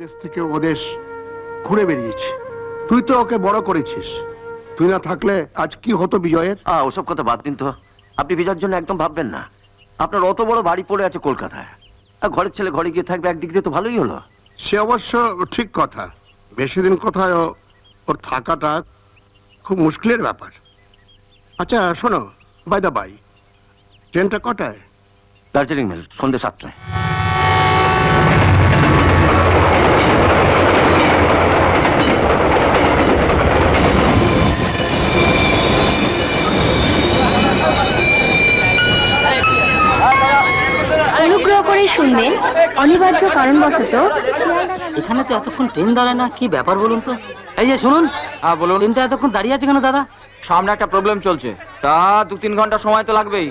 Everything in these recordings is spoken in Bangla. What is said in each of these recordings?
দেশ থেকে ও দেশ ঘুরে বেরিয়েছে। তুই তো ওকে বড় করেছিস। তুই না থাকলে আজ কি হতো বিজয়ের? ওসব কথা বাদ দিন তো। আপনি বিজয়ের জন্য একদম ভাববেন না। আপনার অত বড় বাড়ি পড়ে আছে কলকাতায়, আর ঘরের ছেলে ঘরে গিয়ে থাকবে, একদিক দিয়ে তো ভালোই হলো। সে অবশ্য ঠিক কথা। বেশি দিন কোথায় ওর থাকাটা খুব মুশকিলের ব্যাপার। আচ্ছা শোনো, বাই দা বাই, ট্রেনটা কটায়? দার্জিলিং মেল সন্ধ্যে 7টায়। অনুগ্রহ করে শুনবেন, অনিবার্য কারণবশত এখানে তো এতক্ষণ ট্রেন দাঁড়ায় না, কি ব্যাপার বলুন তো? এই যে শুনুন। হ্যাঁ বলুন। ট্রেনটা এতক্ষণ দাঁড়িয়ে আছে কেন দাদা? সামনে একটা প্রবলেম চলছে, তা 2-3 ঘন্টা সময় তো লাগবেই।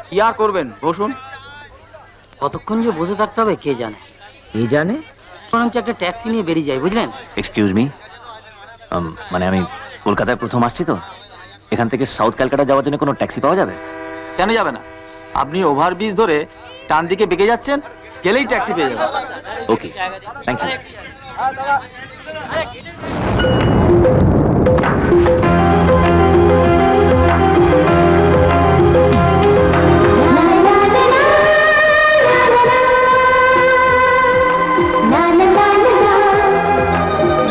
কি আর করবেন, বসুন। কতক্ষণ যে বসে থাকতে হবে কে জানে। কে জানে? বরঞ্চ একটা ট্যাক্সি নিয়ে বেরিয়ে যাই, বুঝলেন? এক্সকিউজ মি, মানে আমি কলকাতায় প্রথম আসছি তো, এখান থেকে সাউথ ক্যালকাটা যাওয়ার জন্য কোনো ট্যাক্সি পাওয়া যাবে? কেন যাবে না? আপনি ওভারব্রিজ ধরে ডান দিকে বেঁকে যাচ্ছেন, গেলেই ট্যাক্সি পেয়ে যাবেন। ওকে, থ্যাংক ইউ।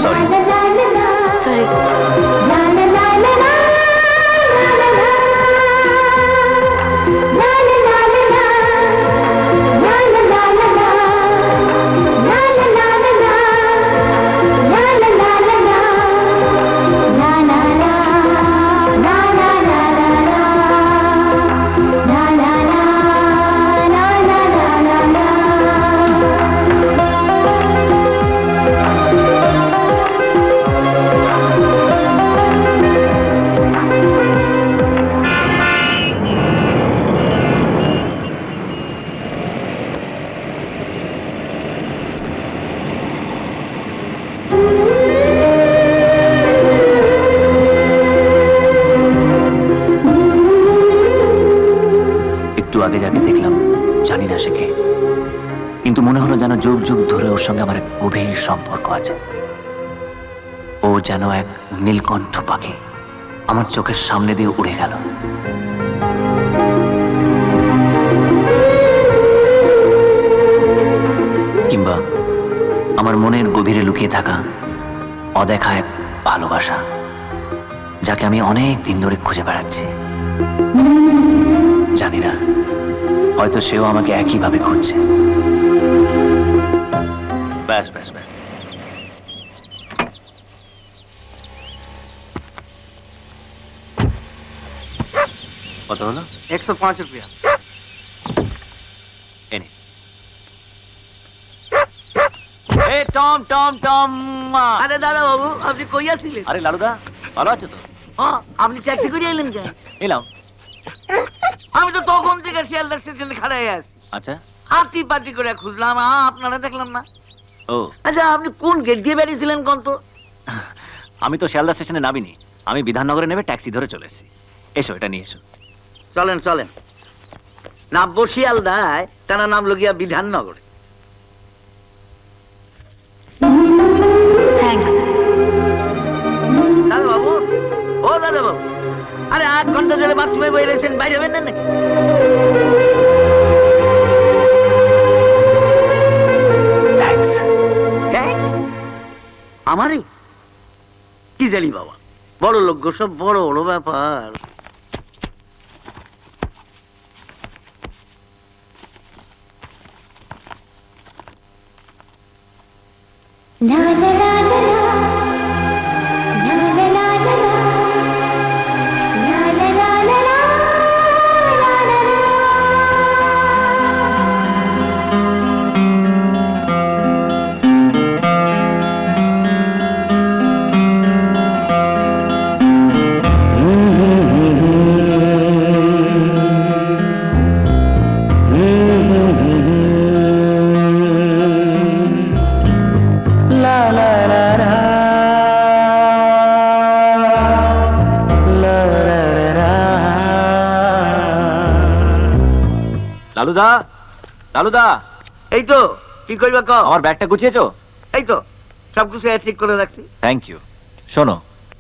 সরি সরি একটু আগে যাকে দেখলাম জানি না সে কে, কিন্তু মনে হলো যেন যুগ যুগ ধরে ওর সঙ্গে আমার এক গভীর সম্পর্ক আছে। ও যেন এক নীলকণ্ঠ পাখি, আমার চোখের সামনে দিয়ে উড়ে গেল। কিংবা আমার মনের গভীরে লুকিয়ে থাকা অদেখা এক ভালোবাসা, যাকে আমি অনেক দিন ধরে খুঁজে বেড়াচ্ছি। জানি না, হয়তো সেও আমাকে একইভাবে খুঁজছে। ব্যাস ব্যাস ব্যাস। কত হলো? 105 রুপিয়া। এনে। এই টম টম টম। আরে দাদা বাবু, আপনি কই আছিলেন? আরে লালুদা, ভালো আছো তো? হ্যাঁ, আপনি ট্যাক্সি করে এলেন কেন? এলাম। আমি তো তখন থেকে শিয়ালদা স্টেশনে খাড়াই আছি। আচ্ছা। হাতি পাতি করে খুঁজলাম, আপনারা দেখলাম না। ও আচ্ছা, আপনি কোন গেট দিয়ে বেরিয়েছিলেন কোন তো? আমি তো শিয়ালদা স্টেশনে নামিনি, আমি বিধাননগরে নেমে ট্যাক্সি ধরে চলে এসেছি। এসো, এটা নিয়ে এসো। চলেন চলেন। নামবো শিয়ালদায়, তারা নামলো গিয়া বিধাননগরে। থ্যাঙ্কস। দাদা বাবু, ও দাদা বাবু, আরে 8 ঘন্টা ধরে বাথরুমে বয়ে রয়েছেন, বাইরে হবেন না নাকি? থ্যাঙ্কস। থ্যাঙ্কস আমারই? কি জানি বাবা, বড় লোক গো, সব বড় বড় ব্যাপার। La la la la la, la la la la la, la la la la la, la la la. লালুদা, লালুদা, এই তো, কি করবে কও? আমার ব্যাগটা গুছিয়েছো? এই তো সব কিছু ঠিক করে রাখছি। Thank you. শোনো,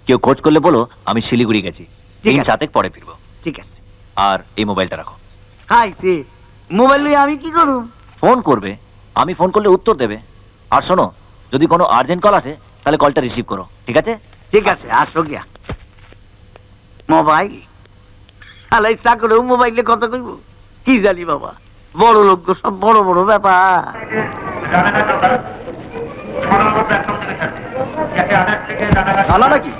কেউ খোঁজ করলে বলো আমি শিলিগুড়ি গেছি, ঠিক 3 আছে। 7 পরে ফিরবো। ঠিক আছে। আর এই মোবাইলটা রাখো। হাই সে মোবাইল নিয়ে আমি কি করব? ফোন করবে, আমি ফোন করলে উত্তর দেবে। আর শোনো, যদি কোনো আর্জেন্ট কল আসে তাহলে কলটা রিসিভ করো, ঠিক আছে? ঠিক আছে, আসো গিয়া। মোবাইল আলাই চাকরেও মোবাইলে কথা কইব, কি জানি বাবা, বড় লোক গো, সব বড় বড় ব্যাপার। জানা নাকি?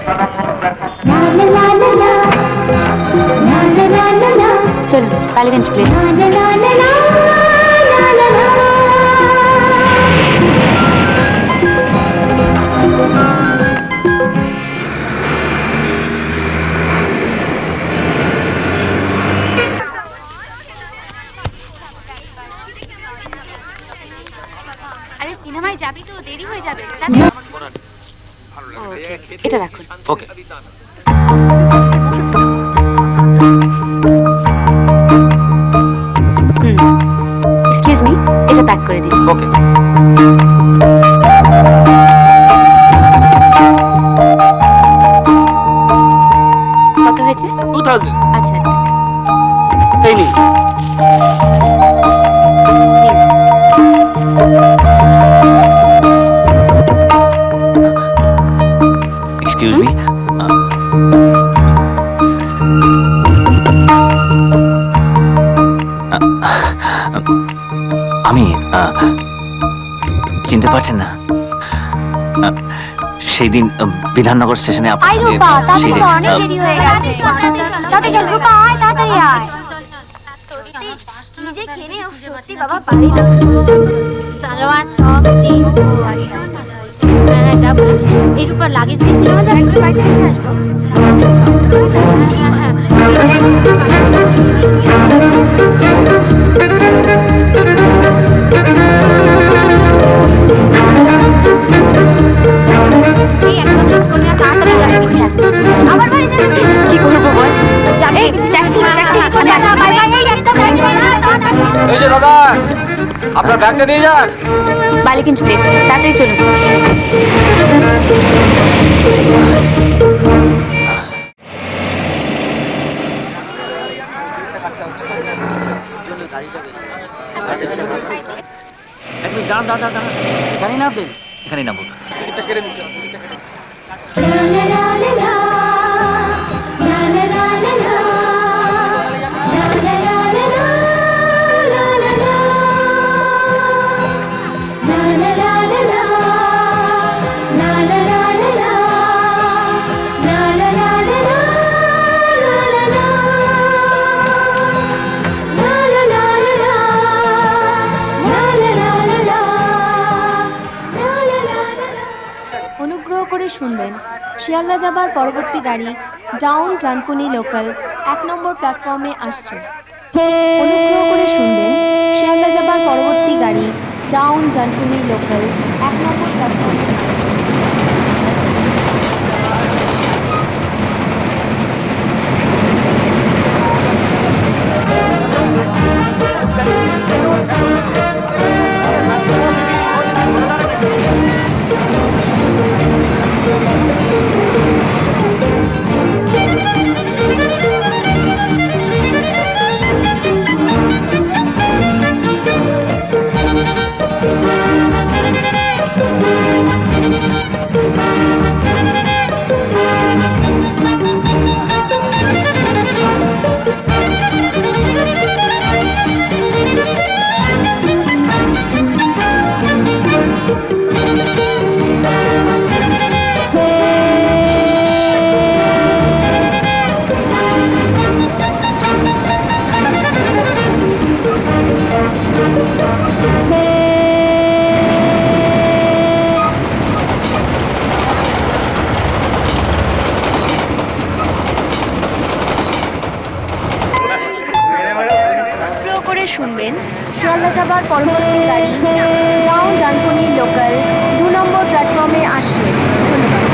চলুন বালিগঞ্জ প্লেস। আরে সিনেমায় যাবি তো, দেরি হয়ে যাবে। ওকে, এটা রাখুন। ওকে। এক্সকিউজ মি, এটা প্যাক করে দিন। ওকে। কত হয়েছে? 2000। আচ্ছা আচ্ছা আচ্ছা। এই নিন। এক্সকিউজ মি, আমি চিনতে পারছেন না? সেই দিন বিধাননগর স্টেশনে আপনার আই সঙ্গে রূপা, তাড়াতাড়ি সেই যে, তো অনেক দেরি হয়ে গেছে। তাড়াতাড়ি চল রূপা, আয় তাড়াতাড়ি আয়। নিজে কেনে সত্যি বাবা পারি না। Salwar top jeans. ও আচ্ছা আচ্ছা। হ্যাঁ যা বলেছিস। এই রূপা লাগেজ দিয়েছিল না, যা একটু বাড়িতে রেখে আসবো। এই একদম কাজ করবি না, তাড়াতাড়ি যা, এক্ষুনি আসছি। আবার বাড়ি যাবি তুই? কি করবো বল? যাবি? ট্যাক্সি ট্যাক্সি, আমি আসছি। বাই বাই, এই একদম গাড়ি চাই না, তাড়াতাড়ি। এই যে দাদা, আপনার ব্যাগটা নিয়ে যান। বালিগঞ্জ প্লেস, তাড়াতাড়ি চলুন। এক মিনিট দাঁড়ান দাঁড়ান দাঁড়ান, এখানেই নামবেন? এখানেই নামবো। টিকিটটা কেটে নিচ্ছেন। অনুগ্রহ করে শুনবেন, শিয়ালদা যাবার পরবর্তী গাড়ি ডাউন ডানকুনি লোকাল 1 নম্বর প্ল্যাটফর্মে আসছে। অনুগ্রহ করে শুনবেন, শিয়ালদা যাবার পরবর্তী গাড়ি ডাউন ডানকুনি লোকাল 1 নম্বর প্ল্যাটফর্মে আসছে। শুনবেন, শিয়ালদা যাবার পরবর্তী গাড়ি ডাউন ডানকুনি লোকাল 2 নম্বর প্ল্যাটফর্মে আসছে। ধন্যবাদ।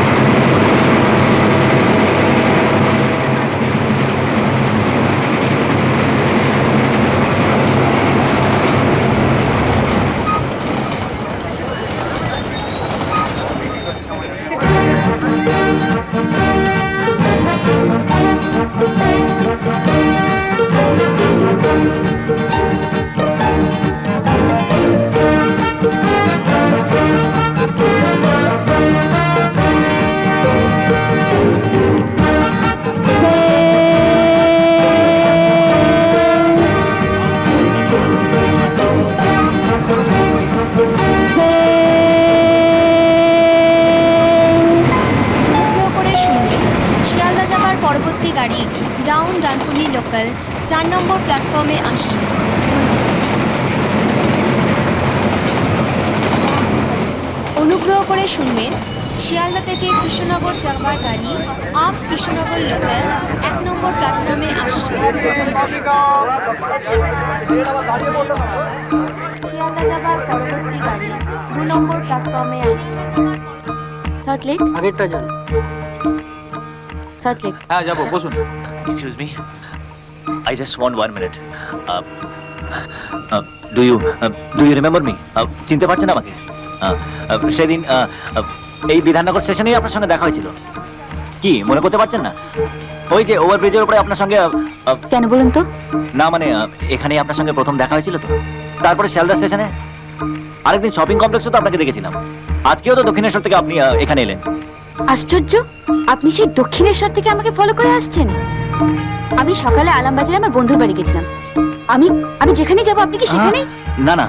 লোকাল 4 নম্বর প্ল্যাটফর্মে আসছে। অনুগ্রহ করে শুনবেন, শিয়ালদা থেকে কৃষ্ণনগর যাওয়ার গাড়ি আপ কৃষ্ণনগর লোকাল 1 নম্বর প্ল্যাটফর্মে আসছে। শিয়ালদা যাবার পরবর্তী গাড়ি 2 নম্বর প্ল্যাটফর্মে আসছে। সল্টলেক আগেরটা যান। সল্টলেক হ্যাঁ যাবো, বসুন। Excuse me, I just want 1 minute. Do you remember me? চিনতে পারছেন আমাকে? সেদিন এই বিধাননগর স্টেশনেই আপনার সঙ্গে দেখা হয়েছিল। কি মনে করতে পারছেন না? ওই যে ওভারব্রিজের উপরে আপনার সঙ্গে কেন বলুন তো? না মানে এখানেই আপনার সঙ্গে প্রথম দেখা হয়েছিল তো। তারপরে শিয়ালদা স্টেশনে আরেকদিন শপিং কমপ্লেক্সে তো আপনাকে দেখেছিলাম। আজকেও তো দক্ষিণেশ্বর থেকে আপনি এখানে এলেন। আশ্চর্য, আপনি সেই দক্ষিণেশ্বর থেকে আমাকে ফলো করে আসছেন। আমি সকালে আলামবাজারে আমার বন্ধুর বাড়ি গেছিলাম। আমি আমি যেখানে যাব আপনি কি সেখানেই? না না,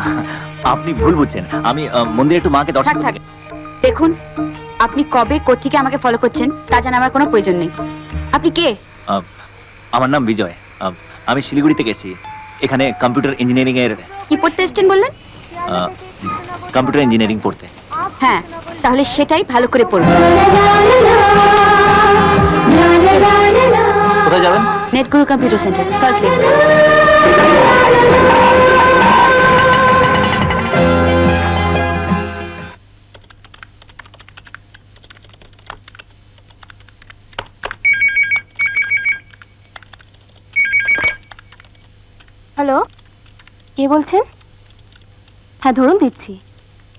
আপনি ভুল বুঝছেন। আমি মন্দিরে একটু মাকে দর্শন থাক থাক, করতে- দেখুন আপনি কবে কোত্থেকে আমাকে ফলো করছেন তা জানার আমার কোনো প্রয়োজন নেই। আপনি কে? আমার নাম বিজয়। আমি শিলিগুড়ি থেকে এসেছি এখানে কম্পিউটার ইঞ্জিনিয়ারিং এর কি পড়তে এসেছেন বললেন? কম্পিউটার ইঞ্জিনিয়ারিং পড়তে। হ্যাঁ, তাহলে সেটাই ভালো করে পড়ুন। কোথায় যাবেন? নেটগুরু কম্পিউটার সেন্টার, সল্টলেক। হ্যালো, কে বলছেন? হ্যাঁ ধরুন, দিচ্ছি।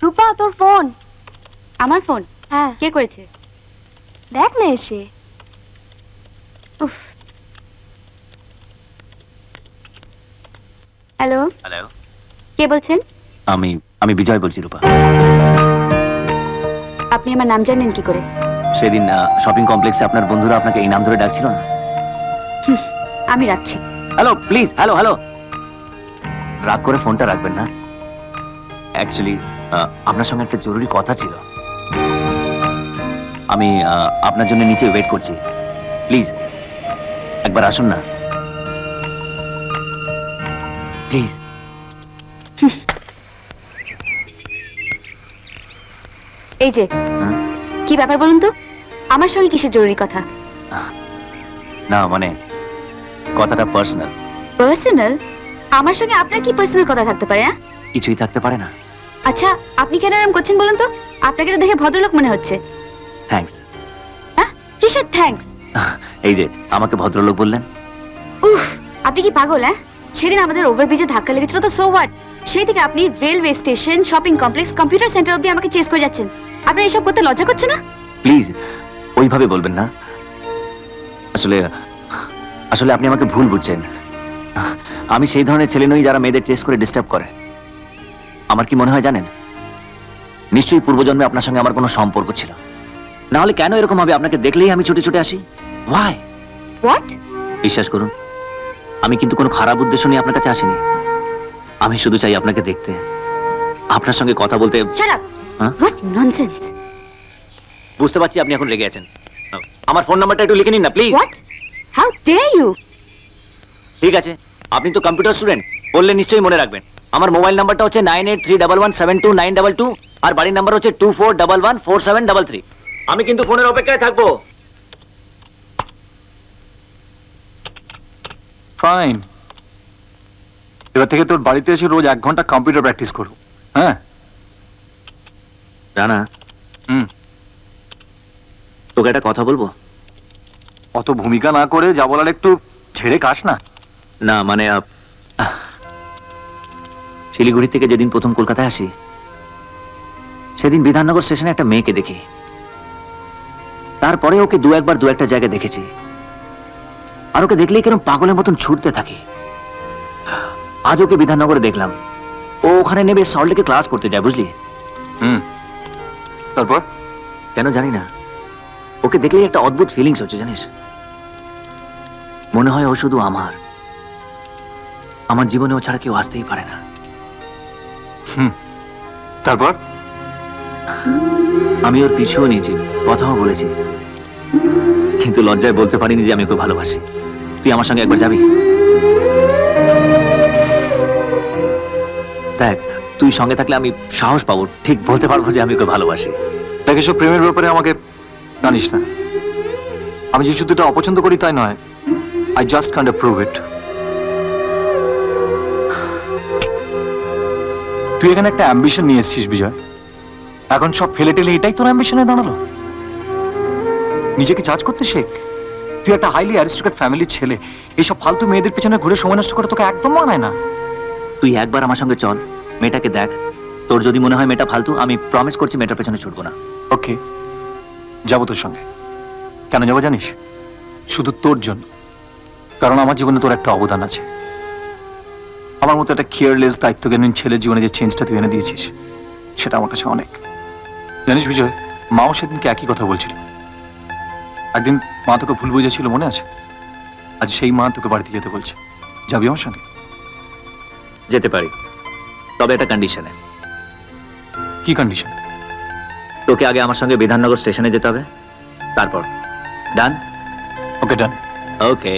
রূপা, তোর ফোন। আমার ফোন? হ্যাঁ, কে করেছে? দেখ না এসে। উফ। হ্যালো, হ্যালো, কে বলছেন? আমি বিজয় বলছি রূপা। আপনি আমার নাম জানেন কি করে? সেদিন শপিং কমপ্লেক্সে আপনার বন্ধুরা আপনাকে এই নাম ধরে ডাকছিল না? আমি রাখছি। হ্যালো প্লিজ, হ্যালো হ্যালো, রাগ করে ফোনটা রাখবেন না। অ্যাকচুয়ালি আপনার সঙ্গে একটা জরুরি কথা ছিল। আমি আপনার জন্য নিচে ওয়েট করছি। প্লিজ একবার আসুন না, প্লিজ। এই যে, হ্যাঁ? কি ব্যাপার বলুন তো? আমার সঙ্গে কিসের জরুরি কথা? না মানে কথাটা পার্সোনাল। পার্সোনাল? আমার সঙ্গে আপনার কি পার্সোনাল কথা থাকতে পারে? হ্যাঁ, কিছুই থাকতে পারে না। আচ্ছা, আপনি কেন এরকম করছেন বলুন তো? আপনাকে তো দেখে ভদ্রলোক মনে হচ্ছে। থ্যাঙ্কস। হ্যাঁ, কিসের থ্যাঙ্কস? এই যে আমাকে ভদ্রলোক বললেন। উফ, আপনি কি পাগল? হ্যাঁ, সেদিন আমাদের ওভারব্রিজে ধাক্কা লেগেছিল তো, সো হোয়াট? সেই থেকে আপনি railway station, shopping complex, computer centre অবধি আমাকে চেস করে যাচ্ছেন। আপনার এসব করতে লজ্জা করছে না? প্লিজ ওইভাবে বলবেন না। আসলে আসলে আপনি আমাকে ভুল বুঝছেন। আমি সেই ধরনের ছেলে নই যারা মেয়েদের চেস করে ডিস্টার্ব করে। আমার কি মনে হয় জানেন? নিশ্চয়ই পূর্বজন্মে আপনার সঙ্গে আমার কোনো সম্পর্ক ছিল, না হলে কেন এরকম হবে? আপনাকে দেখলেই আমি ছুটে ছুটে আসি। ওয়াই? হোয়াট? বিশ্বাস করুন, আমি কিন্তু কোনো খারাপ উদ্দেশ্য নিয়ে আপনার কাছে আসিনি। আমি শুধু চাই আপনাকে দেখতে, আপনার সঙ্গে কথা বলতে। Shut up! হ্যাঁ? What nonsense! বুঝতে পারছি আপনি এখন রেগে আছেন। আমার ফোন নাম্বারটা একটু লিখে নিন না please. What? How dare you! ঠিক আছে, আপনি তো কম্পিউটার স্টুডেন্ট, বললে নিশ্চয়ই মনে রাখবেন। আমার মোবাইল নাম্বারটা হচ্ছে 9831172922 আর বাড়ির নাম্বার হচ্ছে 24114733। আমি কিন্তু ফোনের অপেক্ষায় থাকবো। ফাইন, এবার থেকে তোর বাড়িতে এসে রোজ 1 ঘন্টা কম্পিউটার প্র্যাকটিস করবো। হ্যাঁ? রানা, হুম। তোকে একটা কথা বলবো। অত ভূমিকা না করে যা বলার একটু ছেড়ে কাস না। না মানে শিলিগুড়ি থেকে যেদিন প্রথম কলকাতায় আসি, সেদিন বিধাননগর স্টেশনে একটা মেয়েকে দেখি। তারপরে ওকে দু একটা জায়গায় দেখেছি, আর ওকে দেখলেই কেরম পাগলের মতন ছুটতে থাকি। আজ ওকে বিধাননগরে দেখলাম, ও ওখানে নেমে সল্টলেকে ক্লাস করতে যায়, বুঝলি? হুম, তারপর? কেন জানি না, ওকে দেখলেই একটা অদ্ভুত ফিলিংস হচ্ছে জানিস। মনে হয় ও শুধু আমার জীবনে ও ছাড়া কেউ আসতেই পারে না। তারপর? আমি ওর পিছুও নিয়েছি, কথাও বলেছি, কিন্তু লজ্জায় বলতে পারিনি যে আমি ওকে ভালোবাসি। তুই আমার সঙ্গে একবার যাবি? দেখ, তুই সঙ্গে থাকলে আমি সাহস পাবো, ঠিক বলতে পারবো যে আমি ওকে ভালোবাসি। দেখ, এসব প্রেমের ব্যাপারে আমাকে জানিস না। আমি যে শুধু এটা অপছন্দ করি তাই নয়, আই জাস্ট কান্ট প্রুভ ইট। তুই এখানে একটা অ্যাম্বিশন নিয়ে এসেছিস বিজয়, এখন সব ফেলে টেলে এটাই তোর অ্যাম্বিশনে দাঁড়ালো? নিজেকে জাজ করতে শেখ। তুই একটা হাইলি অ্যারিস্টোক্রেট ফ্যামিলির ছেলে, এইসব ফালতু মেয়েদের পেছনে ঘুরে সময় নষ্ট করে তোকে একদম মানায় না। তুই একবার আমার সঙ্গে চল, মেয়েটাকে দেখ। তোর যদি মনে হয় মেয়েটা ফালতু, আমি প্রমিস করছি মেয়েটার পেছনে ছুটবো না। ওকে, যাবো তোর সঙ্গে। কেন যাবো জানিস? শুধু তোর জন্য, কারণ আমার জীবনে তোর একটা অবদান আছে। আমার মতো একটা কেয়ারলেস দায়িত্বজ্ঞানহীন ছেলের জীবনে যে চেঞ্জটা তুই এনে দিয়েছিস, সেটা আমার কাছে অনেক। জানিস বিজয়, মাও সেদিনকে একই কথা বলছিল। একদিন মা তোকে ভুল বুঝেছিল, মনে আছে? আজ সেই মা তোকে বাড়িতে যেতে বলছে। যাবি আমার সঙ্গে? যেতে পারি, তবে একটা কন্ডিশনে। কি কন্ডিশন? তোকে আগে আমার সঙ্গে বিধাননগর স্টেশনে যেতে হবে, তারপর। ডান? ওকে, ডান। ওকে।